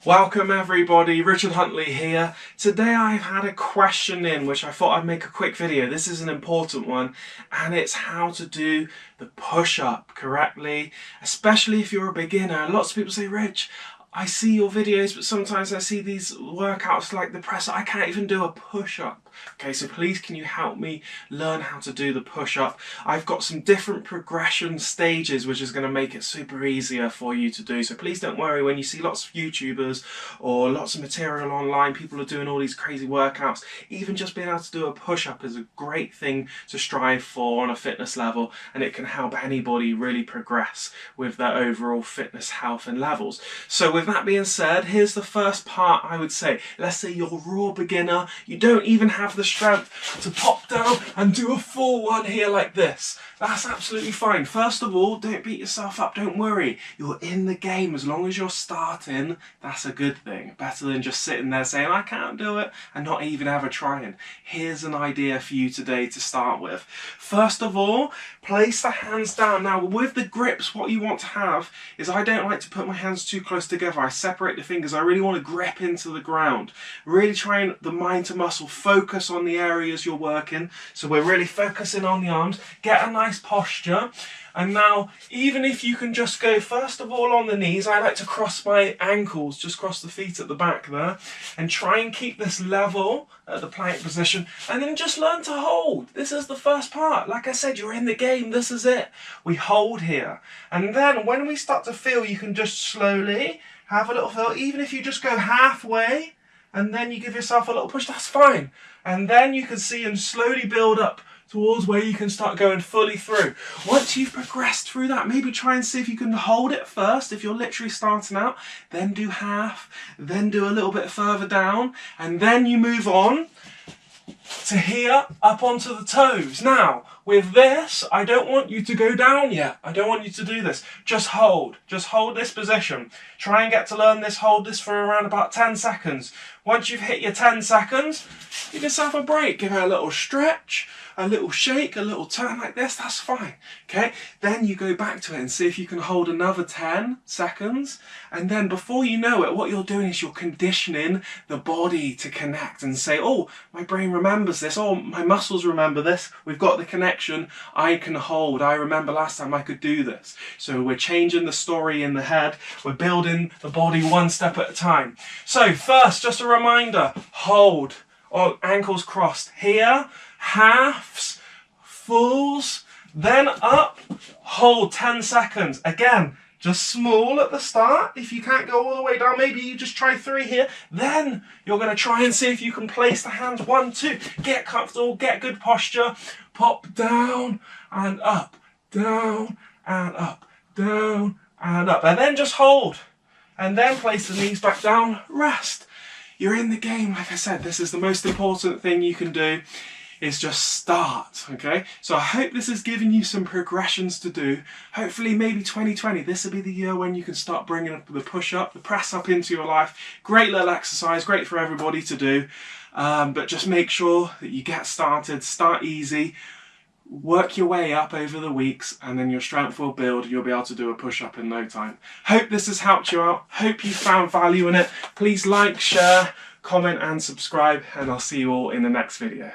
Welcome everybody, Richard Huntley here. Today I've had a question in which I thought I'd make a quick video. This is an important one and it's how to do the push-up correctly, especially if you're a beginner. Lots of people say, Rich, I see your videos but sometimes I see these workouts like the press, I can't even do a push-up. Okay, so please can you help me learn how to do the push-up? I've got some different progression stages which is going to make it super easier for you to do. So please don't worry when you see lots of YouTubers or lots of material online, people are doing all these crazy workouts. Even just being able to do a push-up is a great thing to strive for on a fitness level, and it can help anybody really progress with their overall fitness, health and levels. So with that being said, here's the first part. I would say, let's say you're a raw beginner, you don't even have the strength to pop down and do a full one here like this. That's absolutely fine. First of all, don't beat yourself up, don't worry. You're in the game. As long as you're starting, that's a good thing. Better than just sitting there saying, I can't do it, and not even ever trying. Here's an idea for you today to start with. First of all, place the hands down. Now with the grips, what you want to have is, I don't like to put my hands too close together. I separate the fingers. I really want to grip into the ground. Really trying the mind to muscle, focus on the areas you're working. So we're really focusing on the arms. Get a nice posture. And now, even if you can just go first of all on the knees, I like to cross my ankles, just cross the feet at the back there, and try and keep this level at the plank position, and then just learn to hold. This is the first part. Like I said, you're in the game, this is it. We hold here. And then when we start to feel, you can just slowly have a little feel, even if you just go halfway, and then you give yourself a little push, that's fine. And then you can see and slowly build up towards where you can start going fully through. Once you've progressed through that, maybe try and see if you can hold it first. If you're literally starting out, then do half, then do a little bit further down, and then you move on to here, up onto the toes. Now, with this, I don't want you to go down yet. I don't want you to do this. Just hold this position. Try and get to learn this, hold this for around about 10 seconds. Once you've hit your 10 seconds, give yourself a break. Give it a little stretch, a little shake, a little turn like this, that's fine. Okay, then you go back to it and see if you can hold another 10 seconds. And then before you know it, what you're doing is you're conditioning the body to connect and say, oh, my brain remembers this, oh, my muscles remember this, we've got the connection, I can hold, I remember last time I could do this. So we're changing the story in the head, we're building the body one step at a time. So first, just a reminder, hold, or ankles crossed here, halves, fulls, then up, hold 10 seconds. Again, just small at the start. If you can't go all the way down, maybe you just try 3 here. Then you're going to try and see if you can place the hands 1, 2. Get comfortable, get good posture. Pop down and up, down and up, down and up. And then just hold. And then place the knees back down, rest. You're in the game, like I said. This is the most important thing you can do, is just start, okay? So I hope this has given you some progressions to do. Hopefully maybe 2020, this will be the year when you can start bringing the push-up, the press-up into your life. Great little exercise, great for everybody to do. But just make sure that you get started, start easy, work your way up over the weeks, and then your strength will build. You'll be able to do a push-up in no time. Hope this has helped you out. Hope you found value in it. Please like, share, comment and subscribe, and I'll see you all in the next video.